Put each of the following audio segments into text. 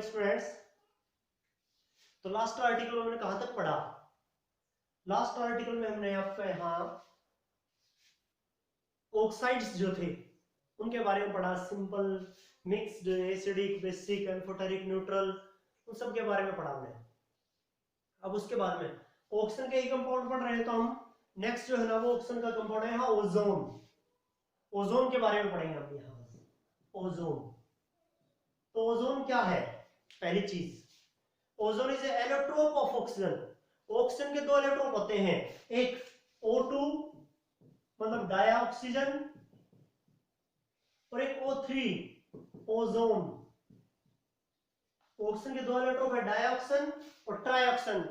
Morning students. तो last article में हमने कहां तक पढ़ा? लास्ट आर्टिकल में हमने आपका यहाँ ऑक्साइड्स जो थे उनके बारे में पढ़ा। Simple, mixed, acidic, basic, amphoteric, neutral, उन सब के बारे में पढ़ा हमने। अब उसके बाद में ऑक्सीजन के ही कंपाउंड पढ़ रहे हैं, तो हम नेक्स्ट जो है ना वो ऑक्सीजन का कंपाउंड है यहाँ ओजोन। ओजोन के बारे में पढ़ेंगे हम यहाँ। ओजोन, तो ओजोन क्या है? पहली चीज, ozone is allotrope of oxygen. Oxygen के दो एलोट्रोप होते हैं, एक O2 मतलब डाइऑक्सीजन और एक O3 ओजोन। ऑक्सीजन के दो एलोट्रोप है, डाइऑक्सीजन और ट्राइऑक्सीजन।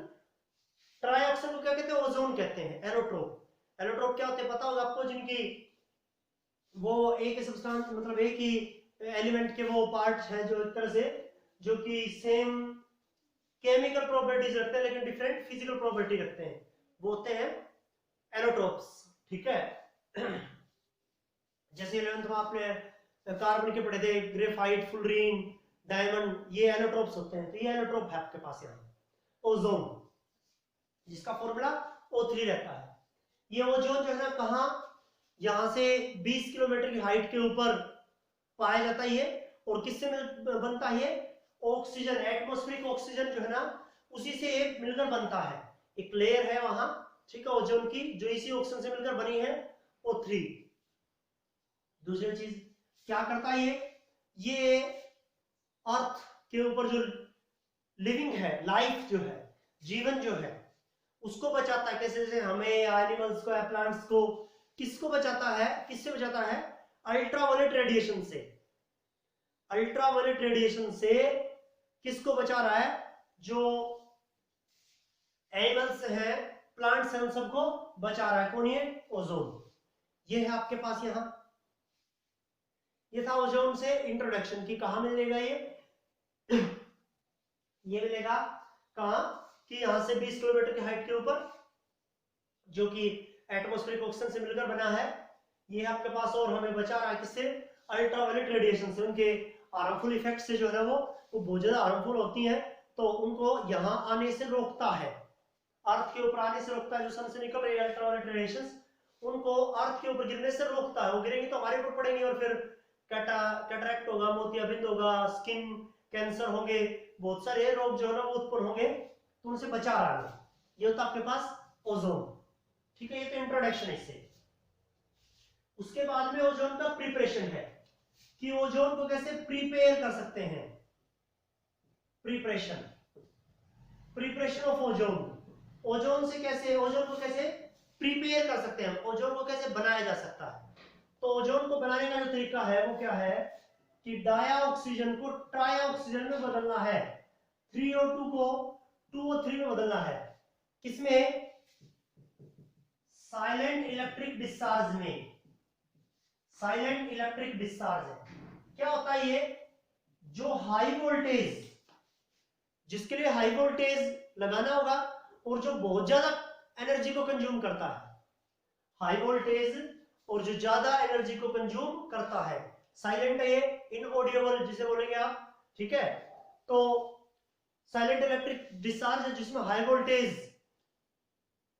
ट्राइऑक्सीजन को क्या कहते हैं? ओजोन कहते हैं। एलोट्रोप, एलोट्रोप क्या होते हैं पता होगा आपको? जिनकी वो एक ही सब्सटेंस मतलब एक ही एलिमेंट के वो पार्ट हैं जो एक तरह से जो कि सेम केमिकल प्रॉपर्टीज रखते हैं लेकिन डिफरेंट फिजिकल प्रॉपर्टी रखते हैं, वो होते हैं एलोट्रोप्स। ठीक है। जैसे 11th में आपने कार्बन के पढ़े थे, ग्रेफाइट, फुलरीन, डायमंड, ये एलोट्रोप्स होते हैं। तो ये एलोट्रोप है आपके पास यहाँ ओजोन, जिसका फॉर्मूला O3 रहता है। ये ओजोन जो है ना कहाँ, यहां से 20 किलोमीटर की हाइट के ऊपर पाया जाता है। और किससे बनता है? ऑक्सीजन, एटमॉस्फेरिक ऑक्सीजन जो है ना उसी से ये मिलकर बनता है। एक लेयर है वहां, ठीक है, ओजोन की, जो इसी ऑक्सीजन से मिलकर बनी है, O3। दूसरी चीज क्या करता है ये अर्थ के ऊपर जो लिविंग है, लाइफ जो है, जीवन जो है, उसको बचाता है। कैसे? जैसे हमें, एनिमल्स को, प्लांट्स को, किसको बचाता है? किससे बचाता है? अल्ट्रावायलेट रेडिएशन से। अल्ट्रावायलेट रेडिएशन से किसको बचा रहा है? जो एनिमल्स हैं, प्लांट्स हैं, उन सबको बचा रहा है। कौन? ये ओजोन। ये है आपके पास यहां। ये था ओजोन से इंट्रोडक्शन की। कहां मिलेगा ये मिलेगा कहां कि यहां से 20 किलोमीटर की हाइट के ऊपर, जो कि एटमॉस्फेरिक ऑक्सीजन से मिलकर बना है। ये आपके पास और हमें बचा रहा है किससे? अल्ट्रावायलेट रेडिएशन से। उनके हार्मफुल इफेक्ट से जो है ना वो बहुत ज्यादा हार्मफुल होती है, तो उनको यहां आने से रोकता है, अर्थ के ऊपर आने से रोकता है। जो सन से निकल रही है अल्ट्रावायलेट रेडिएशन, उनको अर्थ के ऊपर गिरने से रोकता है। वो गिरेंगे तो हमारे ऊपर पड़ेंगे और फिर कैटरैक्ट होगा, मोतियाबिंद होगा, स्किन कैंसर होंगे, बहुत सारे रोग जो है ना वो उत्पन्न होंगे, तो उनसे बचा रहा है। ये होता है आपके पास ओजोन। ठीक है, ये तो इंट्रोडक्शन है इससे। उसके बाद में ओजोन का प्रिपरेशन है कि ओजोन को कैसे प्रिपेयर कर सकते हैं। Preparation, preparation of ozone. Ozone से कैसे, ओजोन को कैसे प्रिपेयर कर सकते हैं, ओजोन को कैसे बनाया जा सकता है। तो ओजोन को बनाने का जो तरीका है वो क्या है कि डाइऑक्सीजन को ट्राइऑक्सीजन में बदलना है, 3O2 को 2O3 में बदलना है। किसमें? साइलेंट इलेक्ट्रिक डिस्चार्ज में। साइलेंट इलेक्ट्रिक डिस्चार्ज है। क्या होता है ये? जो हाई वोल्टेज, जिसके लिए हाई वोल्टेज लगाना होगा और जो बहुत ज्यादा एनर्जी को कंज्यूम करता है, हाई वोल्टेज और जो ज्यादा एनर्जी को कंज्यूम करता है। साइलेंट है ये, इनऑडिबल जिसे बोलेंगे आप। ठीक है, तो साइलेंट इलेक्ट्रिक डिस्चार्ज है जिसमें हाई वोल्टेज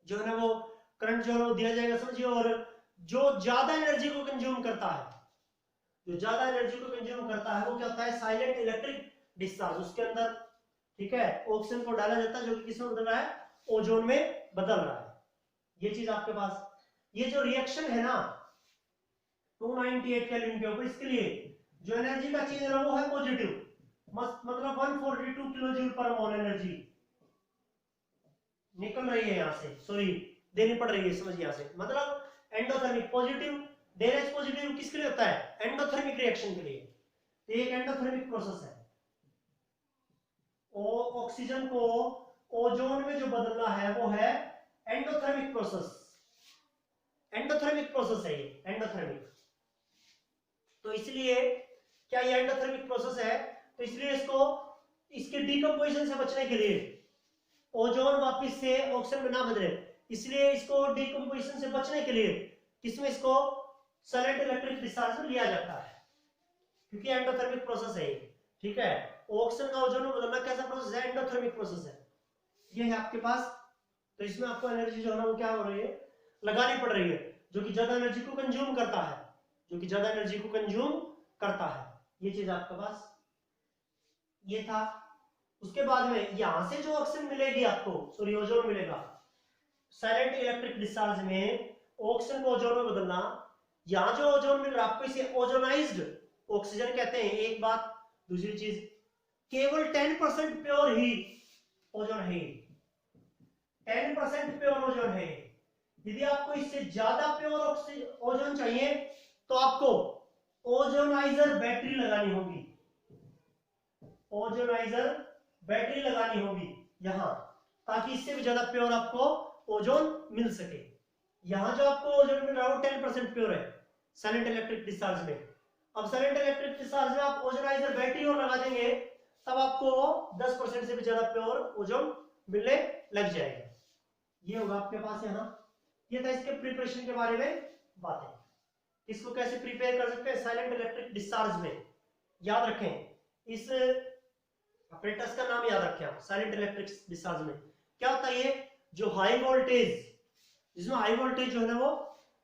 जो है ना वो करंट जो है वो दिया जाएगा, समझिए। और जो ज्यादा एनर्जी को कंज्यूम करता है, जो ज्यादा एनर्जी को कंज्यूम करता है वो क्या होता है? Silent electric discharge. उसके अंदर, ठीक है, ऑक्सीजन को डाला जाता है जो कि किसमें बदल रहा है? ओजोन में बदल रहा है। ये चीज आपके पास, ये जो रिएक्शन है ना 298 केल्विन के ऊपर, इसके लिए जो एनर्जी का चेंज है वो है पॉजिटिव, मतलब 142 किलो जूल पर मोल एनर्जी निकल रही है यहां से, सॉरी देनी पड़ रही है, समझिए यहां से। मतलब एंडोथर्मिक पॉजिटिव, डेरेज पॉजिटिव किसके लिए होता है? एंडोथर्मिक रिएक्शन के लिए। तो एक एंडोथर्मिक प्रोसेस है। ऑक्सीजन को ओजोन में जो बदलना है वो है एंडोथर्मिक प्रोसेस। एंडोथर्मिक प्रोसेस है ये, एंडोथर्मिक। तो इसलिए क्या ये एंडोथर्मिक प्रोसेस है, तो इसलिए इसको, इसके डीकंपोजिशन से बचने के लिए, ओजोन वापस से ऑक्सीजन में ना बदले, इसलिए इसको डीकंपोजिशन से बचने के लिए किसमें इसको साइलेंट इलेक्ट्रिक डिस्चार्ज में लिया जाता है, क्योंकि एंडोथर्मिक प्रोसेस है। ठीक है, ऑक्सीजन का ओजोन में बदलना कैसा प्रोसेस है? एंडोथर्मिक प्रोसेस है। ये है आपके पास। तो इसमें आपको एनर्जी जो है ना वो क्या हो रही है, लगानी पड़ रही है, जो कि ज्यादा एनर्जी को कंज्यूम करता है, जो कि ज्यादा एनर्जी को कंज्यूम करता है। ये चीज आपके पास ये था। उसके बाद में यहां से जो ऑक्सीजन मिलेगी आपको, सॉरी ओजोन मिलेगा, साइलेंट इलेक्ट्रिक डिस्चार्ज में ऑक्सीजन को ओजोन में बदलना। यहां जो ओजोन मिल रहा है आपको, इसे ओजोनाइज्ड ऑक्सीजन कहते हैं, एक बात। दूसरी चीज, केवल 10% प्योर ही ओजोन है, 10% प्योर ओजोन है। यदि आपको इससे ज्यादा प्योर ओजोन चाहिए तो आपको ओजोनाइजर बैटरी लगानी होगी, ओजोनाइजर बैटरी लगानी होगी यहां, ताकि इससे भी ज्यादा प्योर आपको ओजोन मिल सके। यहां जो आपको ओजोन मिल रहा है वो 10% प्योर है साइलेंट इलेक्ट्रिक डिस्चार्ज में। अब साइलेंट इलेक्ट्रिक डिस्चार्ज में आप ओजोनाइजर बैटरी और लगा देंगे, तब आपको 10% से भी ज्यादा प्योर ओजोन मिलने लग जाएगा। ये होगा आपके पास यहाँ। ये था इसके प्रिपरेशन के बारे में बातें। इसको कैसे प्रिपेयर कर सकते हैं साइलेंट इलेक्ट्रिक डिस्चार्ज में, याद रखें। इस ऑपरेटर्स का नाम याद रखें आप। साइलेंट इलेक्ट्रिक डिस्चार्ज में क्या होता है, ये जो हाई वोल्टेज, जिसमें हाई वोल्टेज जो है ना वो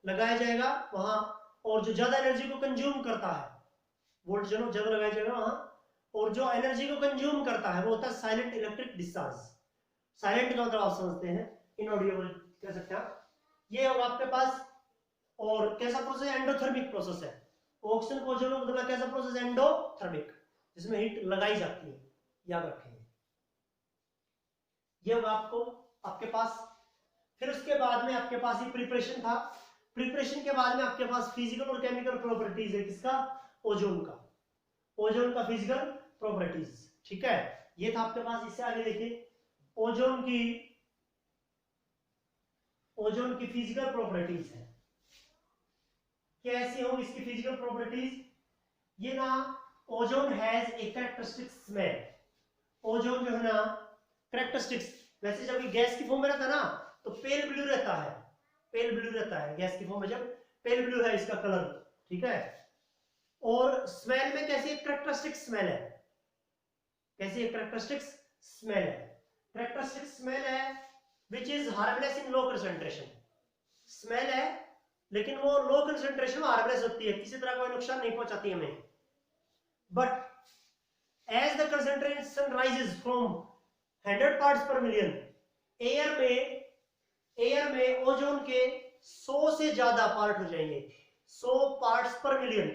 लगाया जाएगा वहां, और जो ज्यादा एनर्जी को कंज्यूम करता है, वोल्टेज जो ज्यादा लगाया जाएगा वहां, और जो एनर्जी को कंज्यूम करता है वो होता है साइलेंट इलेक्ट्रिक डिस्चार्ज। साइलेंट का मतलब आप समझते हैं, इनऑडिबल कह सकते हैं। ये होगा आपके पास। और कैसा प्रोसेस है? एंडोथर्मिक प्रोसेस है। ऑक्सीजन को ओजोन में बदलना कैसा प्रोसेस है? एंडोथर्मिक, जिसमें हीट लगाई जाती है, याद रखेंगे। ये होगा आपको आपके पास। फिर उसके बाद में आपके पास ये प्रिपरेशन था। प्रिपरेशन के बाद में आपके पास फिजिकल और केमिकल प्रॉपर्टीज है, किसका? ओजोन का। ओजोन का फिजिकल प्रॉपर्टीज, ठीक है, ये था आपके पास। इससे आगे देखिए, ओजोन की फिजिकल प्रॉपर्टीज है। कैसी होंगी इसकी फिजिकल प्रॉपर्टीज? ये ना, ozone has a characteristic smell. Ozone जो है ना कैरेक्टरिस्टिक्स, वैसे जब ये गैस की फॉर्म में रहता है ना तो पेल ब्लू रहता है, पेल ब्लू रहता है गैस की फॉर्म में, जब पेल ब्लू है इसका कलर, ठीक है। और स्मेल में कैसी एक कैरेक्टरिस्टिक स्मेल है, कैसी एक कैरेक्टरिस्टिक स्मेल है? कैरेक्टरिस्टिक स्मेल है which is harmless in low concentration. Smell है लेकिन वो लो कंसंट्रेशन में हार्मलेस होती है, किसी तरह कोई नुकसान नहीं पहुंचाती हमें। But as the concentration rises from 100 parts per million, air में ओजोन के 100 से ज्यादा पार्ट हो जाएंगे, 100 पार्ट्स पर मिलियन।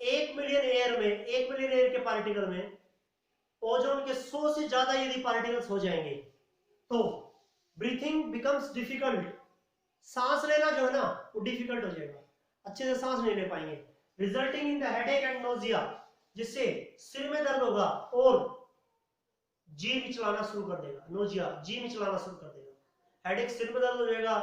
1 मिलियन एयर में, 1 मिलियन एयर के पार्टिकल में ओजोन के 100 से ज्यादा यदि पार्टिकल्स हो जाएंगे तो ब्रीथिंग बिकम्स डिफिकल्ट। सांस लेना जो है ना वो डिफिकल्ट हो जाएगा, अच्छे से सांस नहीं ले पाएंगे। Resulting in the headache and nausea, जिससे सिर में दर्द होगा और जी मिचलाना शुरू कर देगा। नोजिया, जी मिचलाना शुरू कर देगा। हेडेक, सिर में दर्द हो जाएगा,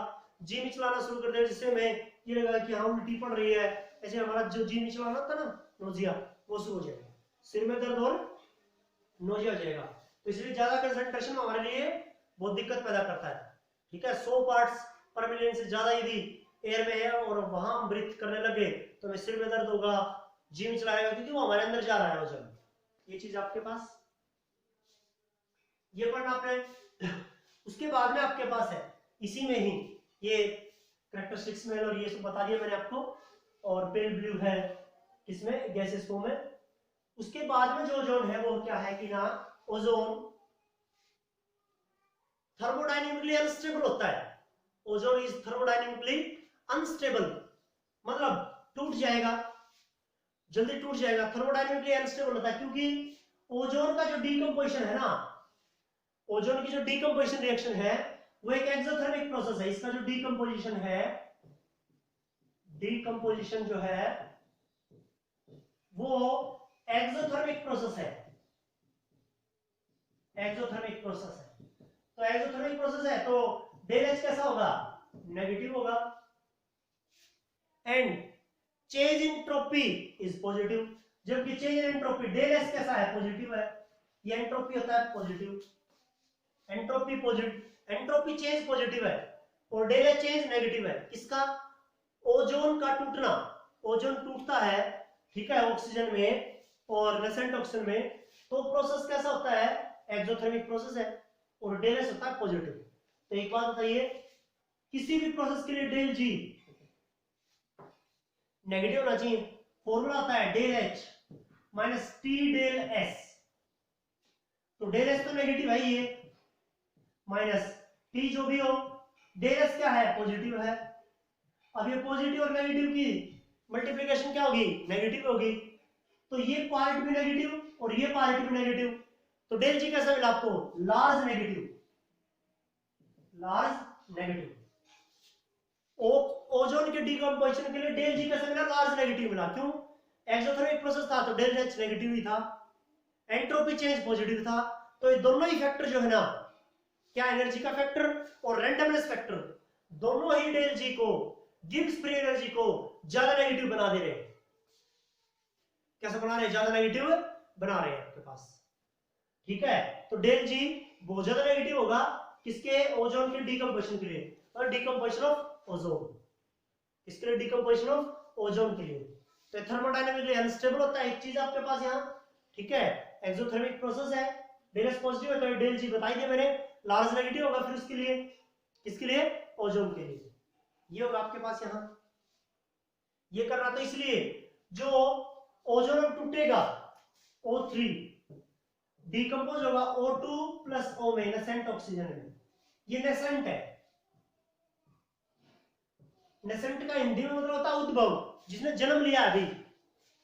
जी मिचलाना शुरू कर देगा, जिससे हमें ये लगेगा कि हाँ उल्टी पड़ रही है, ऐसे हमारा जो जी मिचलाना था ना, नोजिया, वो शुरू हो जाएगा। सिर में दर्द और नोजिया हो जाएगा। तो इसलिए ज्यादा कंसंट्रेशन हमारे लिए बहुत दिक्कत पैदा करता है, ठीक है। 100 पार्ट्स पर मिलियन से ज्यादा यदि एयर में है और वहां हम ब्रीथ करने लगे तो हमें सिर में दर्द होगा, जी मिचलाएगा, क्योंकि वो हमारे अंदर जा रहा है ओजोन। ये चीज आपके पास, ये पढ़ना आपने। उसके बाद में आपके पास है इसी में ही ये कैरेक्टरिस्टिक स्मेल और ये सब बता दिया मैंने आपको, और पेल ब्लू है इसमें गैसेस फॉर्म में। उसके बाद में जो ओजोन है वो क्या है कि ना, ओजोन थर्मोडायनेमिकली अनस्टेबल होता है। ओजोन इज थर्मोडायनेमिकली अनस्टेबल, मतलब टूट जाएगा, जल्दी टूट जाएगा। थर्मोडायनेमिकली अनस्टेबल होता है क्योंकि ओजोन का जो डीकंपोजिशन है ना, ओजोन की जो डीकंपोजिशन रिएक्शन है वो एक एक्सोथर्मिक प्रोसेस है। इसका जो डीकंपोजिशन है, डीकंपोजिशन जो है वो एक्सोथर्मिक प्रोसेस है, एक्सोथर्मिक प्रोसेस है। तो एक्सोथर्मिक प्रोसेस है तो डेल एच कैसा होगा? नेगेटिव होगा। And change in entropy is positive, जबकि change in entropy del h कैसा है? पॉजिटिव है। ये एंट्रोपी होता है positive, entropy positive, entropy change positive है और डेल एच चेंज नेगेटिव है। किसका? ओजोन का टूटना। ओजोन टूटता है, ठीक है, ऑक्सीजन में और रेसेंट ऑक्सीजन में, तो प्रोसेस कैसा होता है, एक्सोथर्मिक प्रोसेस है और डेल एच होता है पॉजिटिव। तो एक बात बताइए, किसी भी प्रोसेस के लिए डेल जी नेगेटिव होना चाहिए। फॉर्मूला आता है del H minus T del S. तो डेल एस तो नेगेटिव है ये, माइनस टी जो भी हो, डेल एस क्या है, पॉजिटिव है। अब ये पॉजिटिव और नेगेटिव की मल्टीप्लिकेशन क्या होगी, नेगेटिव होगी। तो ये पार्ट भी नेगेटिव और ये पार्ट भी नेगेटिव। तो डेल जी कैसा मिला आपको, large negative, large negative. Ozone के डीकंपोजिशन के लिए डेल जी कैसा मिला, लार्ज नेगेटिव मिला। क्यों, एक्सोथर्मिक प्रोसेस था तो डेल एच नेगेटिव ही था, एंट्रोपी चेंज पॉजिटिव था। तो ये दोनों ही फैक्टर जो है ना, क्या एनर्जी का फैक्टर और रैंडमनेस फैक्टर, दोनों ही डेल जी को, गिब्स फ्री एनर्जी को ज्यादा नेगेटिव बना दे रहे हैं। कैसे बना रहे हैं, ज्यादा नेगेटिव बना रहे हैं आपके पास। ठीक है, तो डेल जी बहुत ज्यादा नेगेटिव होगा किसके, ओजोन के डीकंपोजिशन के लिए, और डीकंपोजिशन ऑफ ओजोन, किसके लिए, डीकंपोजिशन ऑफ ओजोन के लिए। तो थर्मोडायनामिकली अनस्टेबल होता है, एक चीज आपके पास यहाँ। ठीक है, एक्सोथर्मिक प्रोसेस है, डेल एस पॉजिटिव है तो डेल जी बताई दिया मैंने, लार्ज नेगेटिव होगा फिर उसके लिए, किसके लिए, ओजोन के लिए। ये होगा आपके पास यहाँ। ये कर रहा था इसलिए जो ओजोन अब टूटेगा O3 डीकंपोज होगा O2 प्लस O में, नेसेंट ऑक्सीजन में। ये नेसेंट है, नेसेंट का हिंदी में मतलब होता है उद्भव, जिसने जन्म लिया अभी।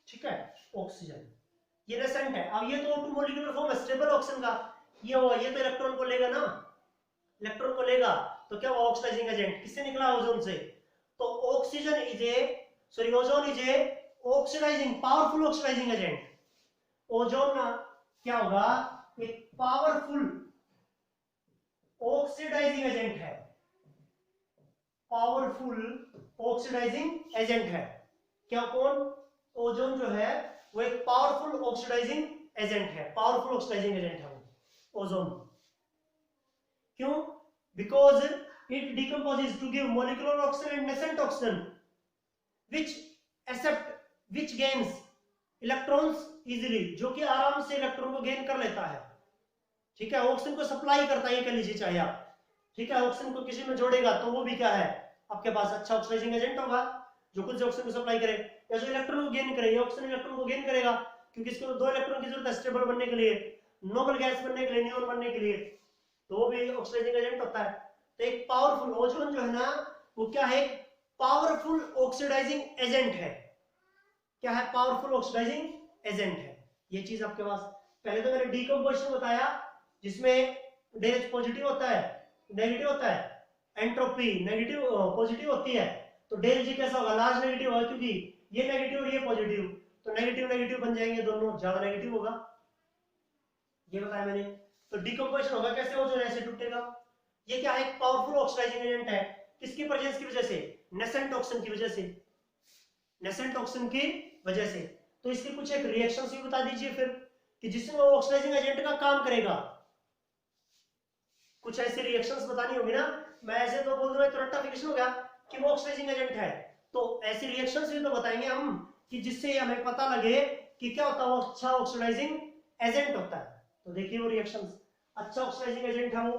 ठीक है, ऑक्सीजन ये नेसेंट है। अब ये तो O2 मॉलिक्यूलर फॉर्म है स्टेबल ऑक्सीजन का, ये हुआ, ये तो इलेक्ट्रॉन को लेगा ना, इलेक्ट्रॉन को लेगा तो क्या हुआ, ऑक्सीडाइजिंग एजेंट किससे निकला, ओजोन से। तो oxygen is a, sorry ozone is a oxidising, powerful oxidising agent. Ozone ना क्या होगा, एक पावरफुल ऑक्सीडाइजिंग एजेंट है, पावरफुल ऑक्सीडाइजिंग एजेंट है। क्या, कौन, ओजोन जो है वो एक पावरफुल ऑक्सीडाइजिंग एजेंट है, पावरफुल ऑक्सीडाइजिंग एजेंट है वो ओजोन। क्यों, because it decomposes to give molecular oxygen and nascent oxygen which accept which gains electrons easily, जो कि आराम से इलेक्ट्रॉन को गेन कर लेता है। ठीक है, ऑक्सीजन को सप्लाई करता है, ये कह लीजिए चाहे आप। ठीक है, ऑक्सीजन को किसी में जोड़ेगा तो वो भी क्या है आपके पास, अच्छा ऑक्सीडाइजिंग एजेंट होगा, जो खुद से ऑक्सीजन को सप्लाई करे, या जो इलेक्ट्रॉन को गेन करे, ये ऑक्सीजन इलेक्ट्रॉन को गेन करेगा, क्योंकि इसको 2 इलेक्ट्रॉन की जरूरत है स्टेबल बनने के लिए, नोबल गैस बनने के लिए, नियॉन बनने के लिए, तो वो भी ऑक्सीडाइजिंग एजेंट होता है। तो एक पावरफुल ओजोन जो है ना, वो क्या है, पावरफुल ऑक्सीडाइजिंग एजेंट है। क्या है, पावरफुल ऑक्सीडाइजिंग एजेंट है। ये चीज आपके पास, पहले तो मैंने डीकंपोजिशन बताया जिसमें डेल पॉजिटिव होता है, नेगेटिव होता है, एंट्रोपी नेगेटिव पॉजिटिव होती है। तो डेल जी कैसा होगा, लार्ज नेगेटिव होगा, क्योंकि ये नेगेटिव और ये पॉजिटिव, तो नेगेटिव नेगेटिव बन जाएंगे दोनों, ज्यादा नेगेटिव होगा, ये बताया मैंने। तो डीकंपोजिशन होगा कैसे, हो जो ऐसे टूटेगा। ये क्या है, एक पावरफुल ऑक्सीडाइजिंग एजेंट है, किसकी प्रेजेंस की वजह से, नेसेंट ऑक्सीजन की वजह से, नेसेंट ऑक्सीजन की वजह से। तो इसके कुछ एक रिएक्शंस भी बता दीजिए फिर, कि जिसमें वो ऑक्सीडाइजिंग एजेंट का काम करेगा। कुछ ऐसी रिएक्शंस बतानी होगी ना, मैं ऐसे तो बोल दूं तो रट्टाफिकेशन हो गया कि वो ऑक्सीडाइजिंग एजेंट है। तो ऐसी रिएक्शंस भी तो बताएंगे हम कि जिससे हमें पता लगे कि क्या होता है, वो अच्छा ऑक्सीडाइजिंग एजेंट होता है। तो देखिए वो रिएक्शंस, अच्छा ऑक्सीडाइजिंग एजेंट है वो।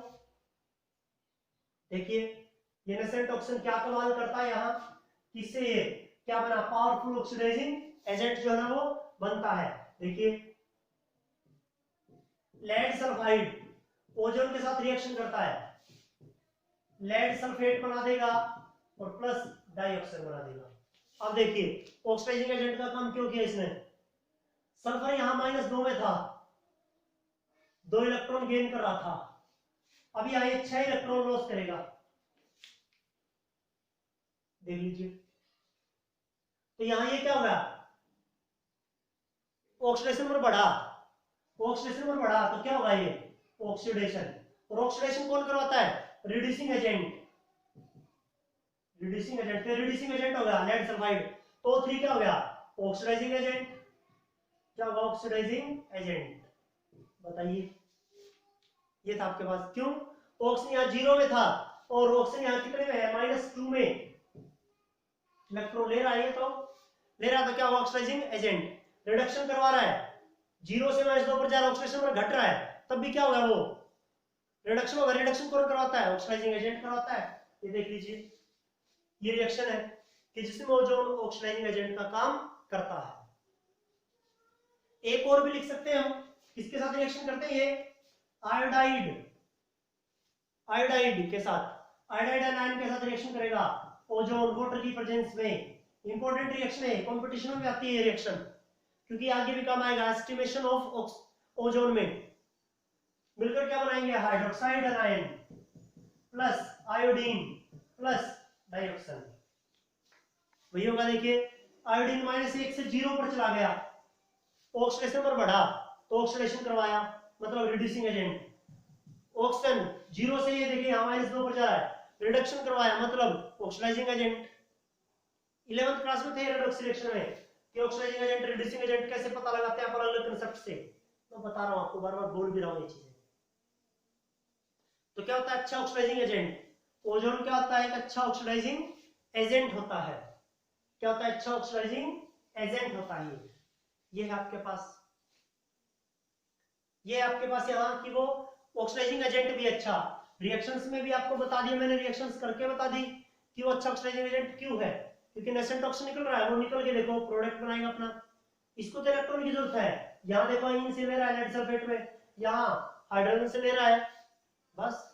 देखिए ये नेसेंट ऑक्सीजन क्या कमाल करता है यहाँ, किससे ये क्या बना, पावरफुल ऑक्सीडाइजिंग एजेंट जो है ना वो बनता है। देखिए लेड सल्फाइड ओजोन के साथ रिएक्शन करता है, लेड सल्फेट बना देगा और प्लस डाइऑक्साइड बना देगा। अब देखिए ऑक्सीडाइजिंग एजेंट का काम क्यों किया इसने, सल्फर यहां -2 में था, 2 इलेक्ट्रॉन गेन कर रहा था, अब यहां 6 इलेक्ट्रॉन लॉस करेगा। देख लीजिए, तो यहां ये क्या हो गया, ऑक्सीडेशन नंबर बढ़ा, ऑक्सीडेशन नंबर बढ़ा तो क्या होगा, ये ऑक्सीडेशन। और ऑक्सीडेशन कौन करवाता है, रिड्यूसिंग एजेंट, रिड्यूसिंग एजेंट। फिर रिड्यूसिंग एजेंट हो गया लेड सल्फाइड, तो 3 क्या हो गया, ऑक्सीडाइजिंग एजेंट। क्या होगा, ऑक्सीडाइजिंग एजेंट। बताइए, ये था आपके पास। क्यों, ऑक्सीजन यहां 0 में था और ऑक्सीजन यहां कितने में है, -2 में, इलेक्ट्रॉन ले रहा है, तो ले रहा था, क्या हुआ, ऑक्सीडाइजिंग एजेंट, रिडक्शन करवा रहा है, 0 से -2 पर जा रहा है, ऑक्सीडेशन नंबर घट रहा है, तब भी क्या होगा, वो रिडक्शन होगा। रिडक्शन कौन करवाता है, ऑक्सीडाइजिंग एजेंट करवाता है। ये देख लीजिए, ये रिएक्शन है कि जिसमें ओजोन ऑक्सीडाइजिंग एजेंट का काम करता है। एक और भी लिख सकते हैं हम, किसके साथ रिएक्शन करते हैं, ये आयोडाइड, आयोडाइड के साथ, आयोडाइड एनायन के साथ रिएक्शन करेगा ओजोन वाटर की प्रेजेंस में। इंपॉर्टेंट रिएक्शन है, कंपटीशन में आती है रिएक्शन, क्योंकि आगे भी काम आएगा। एस्टिमेशन ऑफ ओजोन में मिलकर क्या बनाएंगे, hydroxide anion plus iodine plus dioxin. वही होगा, देखिए आयोडीन -1 से 0 पर चला गया, ऑक्सीडेशन नंबर बढ़ा तो ऑक्सीडेशन करवाया, मतलब रिड्यूसिंग एजेंट। ऑक्सीजन 0 से ये देखिए यहाँ -2 पर जा रहा है, रिडक्शन करवाया, मतलब ऑक्सीडाइजिंग एजेंट। 11th क्लास में थे रेडॉक्स रिएक्शन में कि ऑक्सीडाइजिंग एजेंट रिड्यूसिंग एजेंट कैसे पता लगाते हैं, अलग अलग कांसेप्ट से। मैं बता रहा हूं आपको, बार बार बोल भी रहा हूं ये चीजें। तो क्या होता है अच्छा ऑक्सीडाइजिंग एजेंट, ओजोन क्या होता है, एक अच्छा ऑक्सीडाइजिंग एजेंट होता है। क्या होता है, अच्छा ऑक्सीडाइजिंग एजेंट होता है। ये है आपके पास, ये आपके पास यहाँ की वो ऑक्सीडाइजिंग एजेंट भी अच्छा। रिएक्शंस में भी आपको बता दिया मैंने, रिएक्शंस करके बता दी कि वो अच्छा ऑक्सीडाइजिंग एजेंट क्यों है, क्योंकि नेसेंट ऑक्सीजन निकल रहा है, वो निकल के देखो प्रोडक्ट बनाएगा अपना। इसको तो इलेक्ट्रॉन की जरूरत है, यहाँ देखो इन से ले रहा है लेड सल्फेट में, यहाँ हाइड्रोजन से ले रहा है, बस।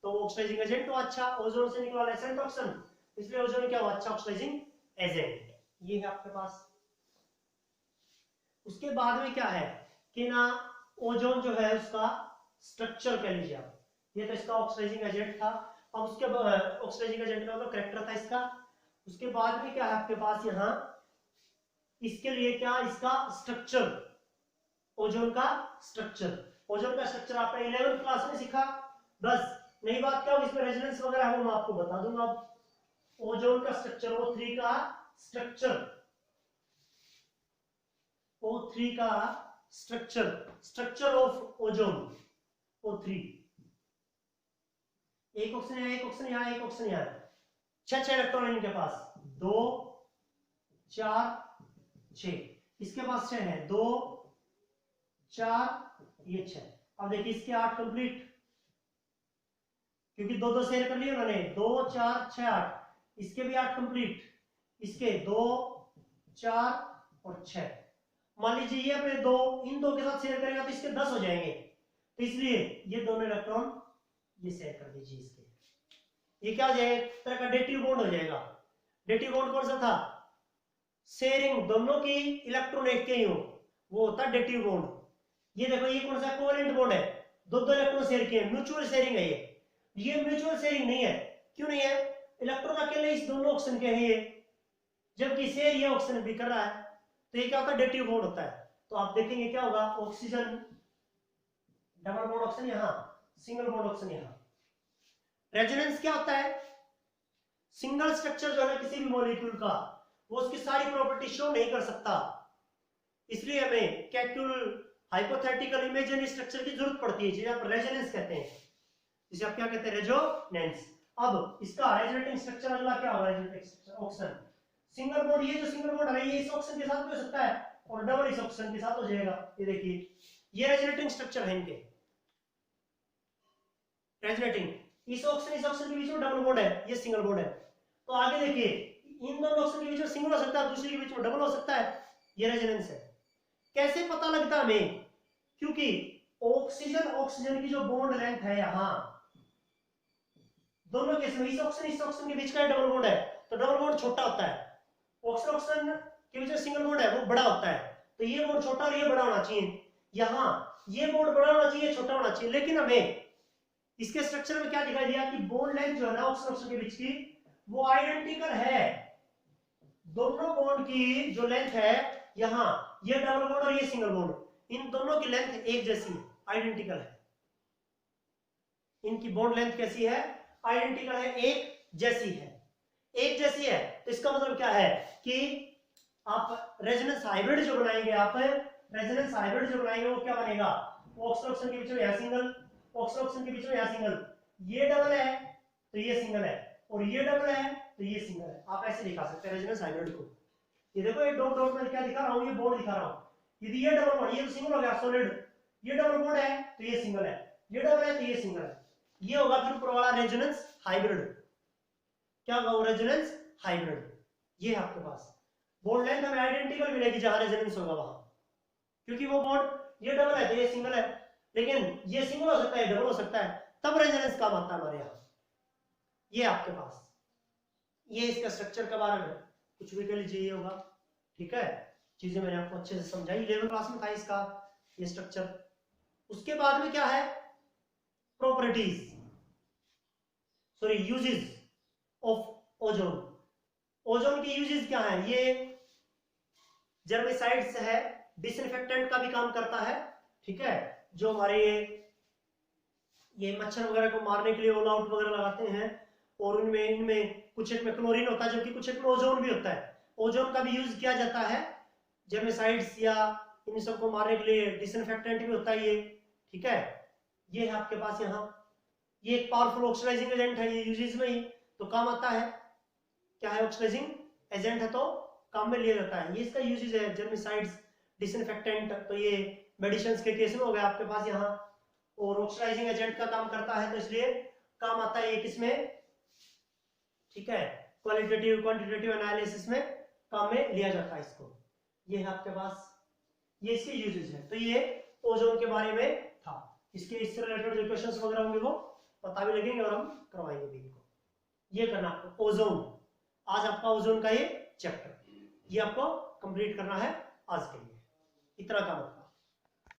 तो ऑक्सीडाइजिंग एजेंट तो अच्छा, ओजोन से निकला नेसेंट ऑक्सीजन, इसलिए ओजोन क्या हुआ, अच्छा ऑक्सीडाइजिंग एजेंट। ये है आपके पास। उसके बाद में क्या है कि ना, ओजोन जो है उसका स्ट्रक्चर कह लीजिए आप, ये तो इसका ऑक्सीडाइजिंग एजेंट था। अब उसके ऑक्सीडाइजिंग एजेंट का मतलब कैरेक्टर था इसका। उसके बाद में क्या है आपके पास यहाँ, इसके लिए क्या, इसका स्ट्रक्चर, ओजोन का स्ट्रक्चर। ओजोन का स्ट्रक्चर आपने 11th क्लास में सीखा, बस नई बात क्या होगी इसमें, रेजोनेंस वगैरह है वो मैं आपको बता दूंगा। ओजोन का स्ट्रक्चर, O3 का स्ट्रक्चर, O3 का structure, structure of ozone O3। एक ऑक्सीजन यहाँ, एक ऑक्सीजन यहाँ, एक ऑक्सीजन यहाँ, 6 इलेक्ट्रॉन है इनके पास, 2 4 6, इसके पास 6 है, 2 4 ये 6। अब देखिए इसके 8 कंप्लीट, क्योंकि 2 2 शेयर कर लिए उन्होंने, 2 4 6 8, इसके भी 8 कंप्लीट, इसके 2 4 और 6। मान लीजिए ये अपने 2 इन 2 के साथ शेयर करेगा तो इसके 10 हो जाएंगे, तो इसलिए ये दोनों इलेक्ट्रॉन ये शेयर कर दीजिए इसके। ये क्या हो जाएगा, एक तरह का डेटिव बॉन्ड हो जाएगा। डेटिव बॉन्ड कौन सा था, शेयरिंग दोनों की इलेक्ट्रॉन एक के ही हो, वो होता है डेटिव बॉन्ड। ये देखो ये कौन सा कोवेलेंट बॉन्ड है, 2 इलेक्ट्रॉन शेयर किए, म्यूचुअल शेयरिंग है ये म्यूचुअल शेयरिंग नहीं है। क्यों नहीं है, इलेक्ट्रॉन अकेले इस दोनों ऑक्सीजन के हैं ये, जबकि शेयर ये ऑक्सीजन भी कर रहा है, तो ये क्या होता है, डेटिव बॉन्ड होता है। तो आप देखेंगे क्या होगा, ऑक्सीजन डबल बॉन्ड ऑक्सीजन यहाँ, सिंगल बॉन्ड ऑक्सीजन यहाँ। रेजोनेंस क्या होता है, सिंगल स्ट्रक्चर जो है किसी भी मॉलिक्यूल का, वो उसकी सारी प्रॉपर्टी शो नहीं कर सकता, इसलिए हमें कैक्यूल हाइपोथेटिकल इमेजिनरी स्ट्रक्चर की जरूरत पड़ती है, जिसे आप रेजोनेंस कहते हैं, जिसे आप क्या कहते हैं, रेजोनेंस। अब इसका रेजोनेटिंग स्ट्रक्चर अगला क्या होगा, resonating structure oxygen single bond, ये जो सिंगल बॉन्ड है ये इस ऑक्सीजन के साथ भी हो सकता है और डबल इस ऑक्सीजन के साथ हो जाएगा। ये देखिए ये रेजोनेटिंग स्ट्रक्चर है इनके, रेजोनेटिंग, इस ऑक्सीजन के बीच में डबल बॉन्ड है, ये सिंगल बॉन्ड है। तो आगे देखिए इन दोनों ऑक्सीजन के बीच में सिंगल हो सकता है, दूसरे के बीच में डबल हो सकता है, ये रेजोनेंस है। कैसे पता लगता है हमें, क्योंकि ऑक्सीजन की जो बॉन्ड लेंथ है यहाँ दोनों केस में, इस ऑक्सीजन के बीच का डबल बॉन्ड है तो डबल बॉन्ड छोटा होता है, ऑक्सीजन के बीच में सिंगल बॉन्ड है वो बड़ा होता है, तो ये बॉन्ड छोटा और ये बड़ा होना चाहिए। यहाँ ये बॉन्ड बड़ा होना चाहिए, छोटा होना चाहिए, लेकिन हमें इसके स्ट्रक्चर में क्या दिखाई दिया कि बॉन्ड लेंथ जो है ना ऑक्सीजन के बीच की वो आइडेंटिकल है, दोनों बॉन्ड की जो लेंथ है यहाँ, ये डबल बॉन्ड और ये सिंगल बॉन्ड, इन दोनों की लेंथ एक जैसी है, आइडेंटिकल है। इनकी बॉन्ड लेंथ कैसी है, आइडेंटिकल है, एक जैसी है, एक जैसी है। तो इसका मतलब क्या है कि आप रेजोनेंस हाइब्रिड जो बनाएंगे, आप रेजोनेंस हाइब्रिड जो बनाएंगे वो क्या बनेगा, ऑक्सीजन के बीच में यहाँ सिंगल, ऑक्सीजन के बीच में यहाँ सिंगल, ये डबल है तो ये सिंगल है, और ये डबल है तो ये सिंगल है। आप ऐसे दिखा सकते हैं रेजोनेंस हाइब्रिड को। ये देखो ये डॉट डॉट में क्या दिखा रहा हूँ, ये बॉन्ड दिखा रहा हूँ, यदि ये डबल बॉन्ड, ये तो सिंगल हो गया सॉलिड, ये डबल बॉन्ड है तो ये सिंगल है, ये डबल है तो ये सिंगल है, ये होगा फिर ऊपर वाला रेजोनेंस हाइब्रिड। क्या होगा? Resonance hybrid. ये है आपके पास बॉन्ड लेंथ हमें आइडेंटिकल मिलेगी जहां रेजोनेंस होगा वहां, क्योंकि वो बॉन्ड ये डबल है तो ये सिंगल है, लेकिन ये सिंगल हो सकता है डबल हो सकता है, तब रेजोनेंस काम आता है हमारे यहाँ। ये आपके पास ये इसका स्ट्रक्चर के बारे में कुछ भी कर लीजिए, ये होगा। ठीक है, चीजें मैंने आपको अच्छे से समझाई, 11 क्लास में था इसका ये स्ट्रक्चर। उसके बाद में क्या है? Properties, sorry uses of ozone. Ozone की यूजेस क्या है? ये जर्मिसाइड्स है, डिसइंफेक्टेंट का भी काम करता है। ठीक है, जो हमारे ये मच्छर वगैरह को मारने के लिए ऑल आउट वगैरह लगाते हैं, और उनमें इनमें कुछ एक में क्लोरीन होता है, जबकि कुछ एक में ओजोन भी होता है। ओजोन का भी यूज किया जाता है जर्मिसाइड्स या इन सबको मारने के लिए, डिसइंफेक्टेंट भी होता है ये। ठीक है, ये है आपके पास यहाँ, ये एक पावरफुल ऑक्सीडाइजिंग एजेंट है, ये यूजेस में ही तो काम आता है। क्या है? ऑक्सीडाइजिंग एजेंट है तो काम में लिया जाता है। ये इसका यूजेस है, जर्मिसाइड्स, डिसइंफेक्टेंट, तो ये मेडिसिन के केस में हो गया आपके पास यहाँ, और ऑक्सीडाइजिंग एजेंट का काम करता है तो इसलिए काम आता है ये किसमें? ठीक है, क्वालिटेटिव क्वांटिटेटिव एनालिसिस में काम में लिया जाता है इसको। ये है आपके पास, ये इसके यूजेस है। तो ये ओजोन के बारे में था, इसके इससे रिलेटेड जो क्वेश्चंस वगैरह होंगे वो पता भी लगेंगे और हम करवाएंगे भी इनको। ये करना आपको ओजोन, आज आपका ओजोन का ये चैप्टर ये आपको कंप्लीट करना है आज के लिए, इतना काम।